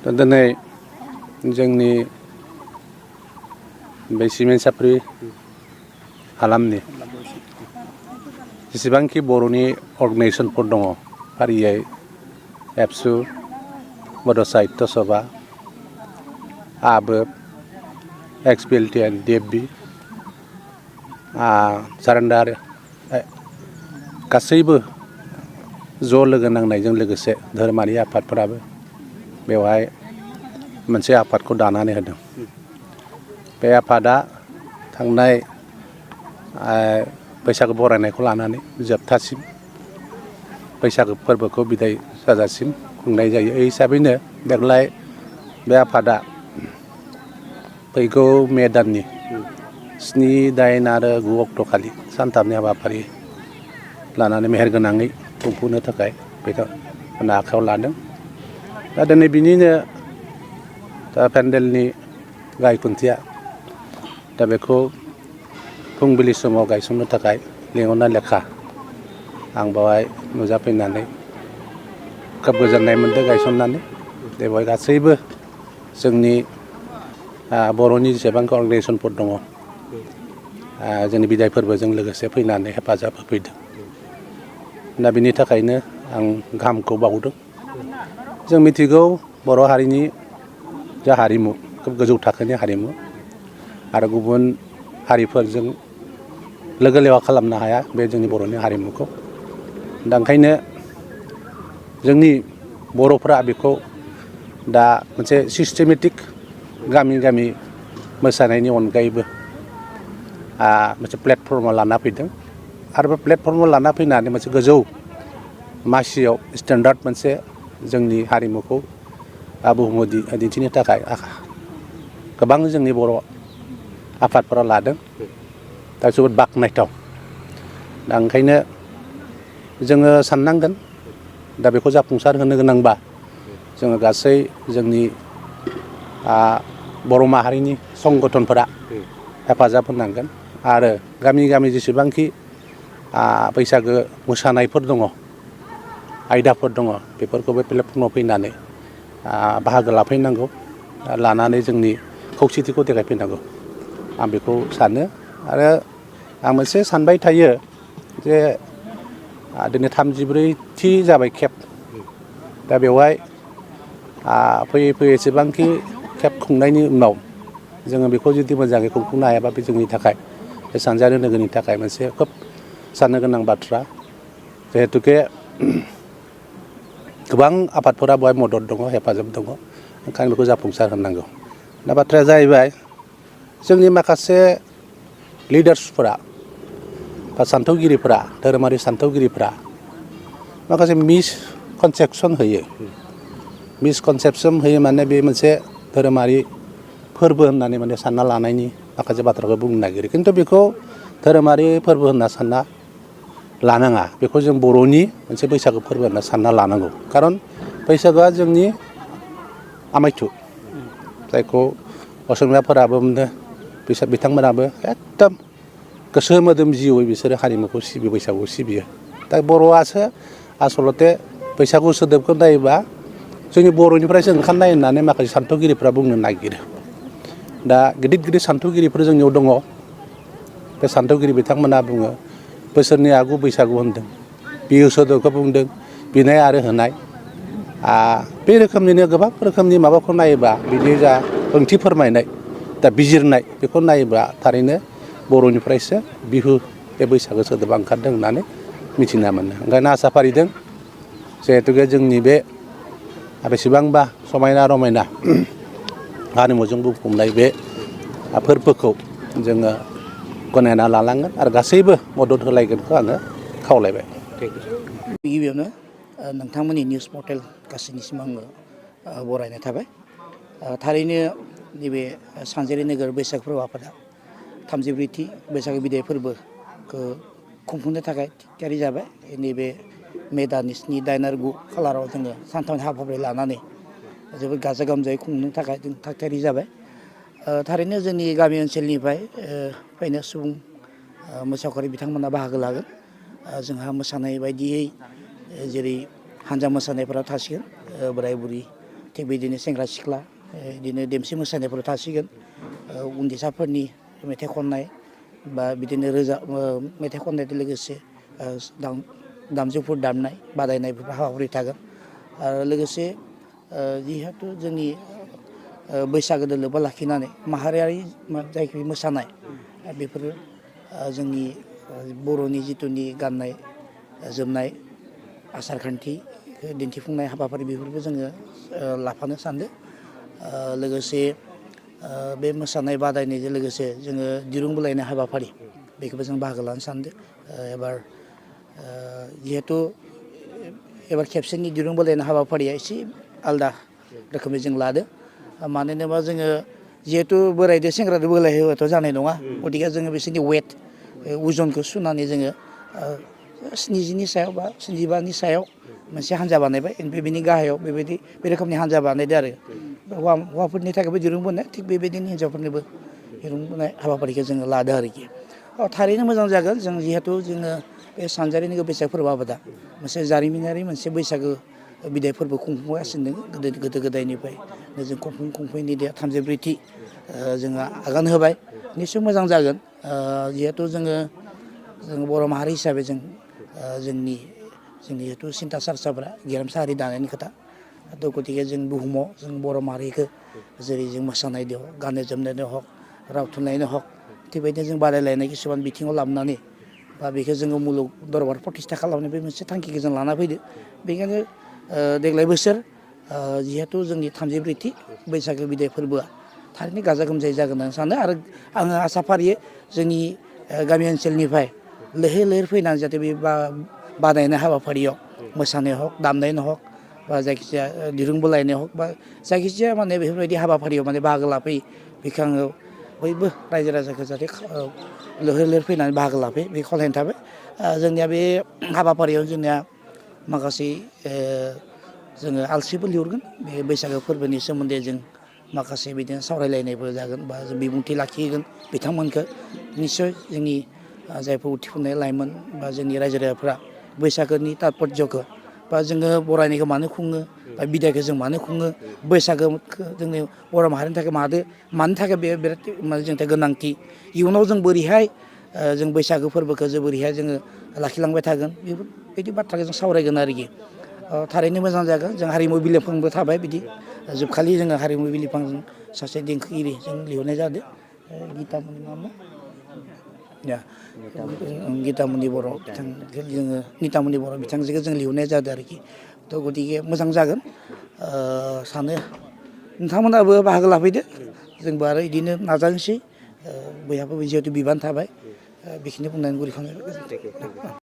दा दिनै जोंनि बे सिमेन्ट सापरि हालामनि जेसेबांखि बर'नि अर्गेनाइजेसनफोर दङ फारियै एबसु बड' साहित्य सभा आबोब एक्सपिएलटिएन डिएफबि सारेन्डार गासैबो ज' लोगो नांनायजों लोगोसे धोरोमारि आफादफोराबो बेवहाय मोनसे आफादखौ दानानै होदों। बे आफादा थांनाय बैसागो बरायनायखौ लानानै जोबथासिम बैसागो फोरबोखौ बिदाय जाजासिम खुंनाय जायो। बे हिसाबैनो देग्लाय बे आफादा फैगौ मे दाननि 7, 8 आरो 9 अक्ट'खालि सानथामनि हाबाफारि लानानै मेहेरगोनाङै खुंफुंनो थाखाय बेखौ आखायाव लादों। दा दिनै बिनिनो दा पेन्डेलनि गाय खुन्थिया दा बेखौ फुंबिलि समाव गायसननो थाखाय लिंहरनाय लेखा आं बेवहाय नुजाफैनानै खोब गोजोननाय मोन्दों गायसननानै। बेवहाय गासैबो जोंनि बर'नि जेसेबां अर्गेनाइजेसनफोर दङ जोंनि बिदाय फोरबोजों लोगोसे फैनानै हेफाजाब होफैदों। दा बिनि थाखायनो आं गाहामखौ बावदों। जों मिथिगौ बर' हारिनि जा हारिमु खोब गोजौ थाखोनि हारिमु आरो गुबुन हारिफोरजों लोगो लेवा खालामनो हाया बे जोंनि बर'नि हारिमुखौ। दा ओंखायनो जोंनि बर'फ्रा बेखौ दा मोनसे सिस्टेमेटिक गामि गामि मोसानायनि अनगायैबो मोनसे प्लेटफर्माव लाना फैदों आरो बे प्लेटफर्माव लाना फैनानै मोनसे गोजौ मासियाव स्टेन्डार्ड मोनसे जोंनि हारिमुखौ बुहुमाव दिन्थिनो थाखाय गोबां जोंनि बर' आफादफोरा लादों। दा जोबोद बाख्नायथाव। दा ओंखायनो जोङो साननांगोन दा बेखौ जाफुंसार होनो गोनांबा जोङो गासै जोंनि बर' माहारिनि संगठनफोरा हेफाजाब होनांगोन आरो गामि गामि जेसेबांखि बैसागो मोसानायफोर दङ आयदाफोर दङ बेफोरखौ बे प्लेटफर्माव फैनानै बाहागो लाफैनांगौ लानानै जोंनि खौसेथिखौ देखायफैनांगौ आं बेखौ सानो। आरो आं मोनसे सानबाय थायो जे दिनै 34थि जाबाय खेब। दा बेवहाय फैयै फैयै एसेबांखि खेब खुंनायनि उनाव जोङो बेखौ जुदि मोजाङै खुंफुंनो हायाबा बे जोंनि थाखाय बे सानजारि नोगोरनि थाखाय मोनसे खोब साननो गोनां बाथ्रा। जिहेथुके गोबां आफादफोरा बेवहाय मदद दङ हेफाजाब दङ ओंखायनो बेखौ जाफुंसार होनांगौ। दा बाथ्राया जाहैबाय जोंनि माखासे लिडार्सफोरा बा सान्थौगिरिफोरा धोरोमारि सान्थौगिरिफोरा माखासे मिसकनसेपसन होयो। मिसकनसेपसन होयो माने बे मोनसे धोरोमारि फोरबो होननानै माने सानना लानायनि माखासे बाथ्राखौ बुंनो नागिरो। खिन्थु बेखौ धोरोमारि फोरबो होनना सानना लानाङा। बेखौ जों बर'नि मोनसे बैसागो फोरबो होनना सानना लानांगौ। खारन बैसागोआ जोंनि आमायथु जायखौ असमियाफोराबो बिथांमोनाबो एकदम गोसो मोदोम जिउयै बिसोरो हारिमुखौ सिबियो बैसागुखौ सिबियो। दा बर'आसो आसलथे बैसागु सोदोबखौ नायोबा जोंनि बर'निफ्रायसो ओंखारनाय होननानै माखासे सान्थौगिरिफ्रा बुंनो नागिरो। दा गिदिर गिदिर सान्थौगिरिफोर जोंनियाव दङ। बे सान्थौगिरि बिथांमोना बुङो बोसोरनि आगु बैसागु होनदों बिहु सोदोबखौ बुंदों बिनाय आरो होनाय। बे रोखोमनिनो गोबां रोखोमनि माबाखौ नायोबा बिनि जा ओंथि फोरमायनाय दा बिजिरनाय बेखौ नायोब्ला थारैनो बर'निफ्रायसो बिहु बे बैसागो सोदोबा ओंखारदों होननानै मिथिना मोनो। ओंखायनो आसा फारिदों जिहेथुके जोंनि बे बेसेबांबा समायना रमायना हारिमुजों बुंफबनाय बे फोरबोखौ जोङो गनायना लानांगोन आरो गासैबो मदद होलायगोनखौ आङो खावलायबाय। गिबियावनो नोंथांमोननि निउस पर्टेल गासैनिसिम आङो बरायनाय थाबाय। थारैनो नैबे सानजारि नोगोर बैसागो फोरबो आफादा 34थि बैसागो बिदाय फोरबोखौ खुंफुंनो थाखाय थियारि जाबाय। नैबे मे दाननि 7, 8 आरो 9 खालाराव जोङो सानथामनि हाबाफारि लानानै जोबोद गाजा गोमजायै खुंनो थाखाय जों थाग थियारि जाबाय। थारैनो जोंनि गामि ओनसोलनिफ्राय फैनाय सुबुं मोसाखावरि बिथांमोना बाहागो लागोन। जोंहा मोसानाय बायदियै जेरै हान्जा मोसानायफोरा थासिगोन बोराय बुरि थिग बिदिनो सेंग्रा सिख्ला बिदिनो देमसि मोसानायफोर थासिगोन उन्दैसाफोरनि मेथाइ खननाय बा बिदिनो मेथाइ खननायजों लोगोसे दामजुफोर दामनाय बादायनायफोर हाबाफारि थागोन आरो लोगोसे जिहेथु जोंनि बैसागोजों लोब्बा लाखिनानै माहारियारि जायखि मोसानाय बेफोरो जोंनि बर'नि जिथुनि गाननाय जोमनाय आसार खान्थि दिन्थिफुंनाय हाबाफारि बेफोरखौ जोङो लाफानो सानदों लोगोसे बे मोसानाय बादायनायजों लोगोसे जोङो दिरुं बोलायनाय हाबाफारि बेखौबो जों बाहागो लानो सानदों एबार जिहेथु एबार खेबसेनि दिरुं बोलायनाय हाबाफारिया एसे आलदा रोखोमै जों लादों मानो होनोबा जोङो जिहेथु बोरायदो सेंग्रादो बोलायहोबाथ' जानाय नङा गतिके जोङो बिसोरनि वेट अजनखौ सुनानै जोङो 70नि सायाव बा 75नि सायाव मोनसे हान्जा बानायबाय ओमफ्राय बिनि गाहायाव बेबायदि बे रोखोमनि हान्जा बानायदो आरो हौवाफोरनि थाखायबो दिरुं बोनाय थिग बेबायदिनो हिन्जावफोरनोबो दिरुं बोनाय हाबाफारिखौ जोङो लादों आरोखि थारैनो मोजां जागोन जों जिहेथु जोङो बे सानजारिनि बैसागो फोरबो आबादा मोनसे जारिमिनारि मोनसे बैसागो बिदाय फोरबो खुंफुंगासिनो दङ गोदो गोदायनिफ्राय जों खुंफुंनि 34थि जोङो आगान होबाय निस्सय मोजां जागोन जिहेथु जोङो बर' माहारि हिसाबै जोंनि जिहेथु सिन्था सारसाफ्रा गेरेमसा हारि दानायनि खोथा गतिके जों बुहुमाव जों बर' माहारिखौ जेरै जों मोसानायदो हक गाननाय जोमनायदो हक राव थुनलाइनो हक थिग बेबायदिनो जों बादायलायनाय किसुमान बिथिङाव लाबोनानै बा बेखौ जोङो मुलुग दरबार प्रतिष्ठा खालामनाय बे मोनसे थांखिखौ जों लाना फैदो बेनिखायनो देग्लाय बोसोर जिहेथु जोंनि 34थि बैसागो बिदाय फोरबोआ थारैनो गाजा गोमजायै जागोन होननानै सानो आरो आङो आसा फारियो जोंनि गामि ओनसोलनिफ्राय लैहोर लैहोर फैनानै जाहाथे बे बादायनाय हाबाफारियाव मोसानाय हक दामनायानो हक बा जायखिजाया दिरुं बोलायनाय हक बा जायखिजाया माने बेफोरबायदि हाबाफारियाव माने बाहागो लाफैयो बेखौ आङो बयबो रायजो राजाखौ जाहाथे लैहोर लैहोर फैनानै बाहागो लाफैयो बे खावलायनाय थाबाय जोंनिया बे हाबाफारियाव जोंनिया माखासे जोङो आलसिबो लिहरगोन बे बैसागो फोरबोनि सोमोन्दै जों माखासे बिदिनो सावरायलायनायबो जागोन बा जों बिबुंथि लाखिगोन बिथांमोनखौ निस्सय जोंनि जायफोर उथिफुनाय लाइमोन बा जोंनि रायजो राजाफ्रा बैसागोनि तात्पर्यखौ बा जोङो बरायनायखौ मानो खुङो बा बिदायखौ जों मानो खुङो बैसागोखौ जोंनि बर' माहारिनि थाखाय मानो थाखाय बे बिराद माने जोंनि थाखाय गोनांथि इयुनाव जों बोरैहाय जों बैसागो फोरबोखौ जों बोरैहाय जोङो लाखिलांबाय थागोन बेफोरबायदि बाथ्राखौ जों सावरायगोन आरोखि थारैनो मोजां जागोन जों हारिमु बिलिफांबो थाबाय बिदि जोबखालि जोङो हारिमु बिलिफांजों सासे देंखोगिरि जों लिहरनाय जादों गितामनि नामा गितामनि बर' बिथांखौ जोङो नितामनि बर' बिथांजोखौ जों लिहरनाय जादों आरोखि थ' गतिके मोजां जागोन सानो नोंथांमोनाबो बाहागो लाफैदो जोंबो आरो बिदिनो नाजानोसै बयहाबो जिहेथु बिबान थाबाय बेखिनि बुंनानै गुरै खालामनाय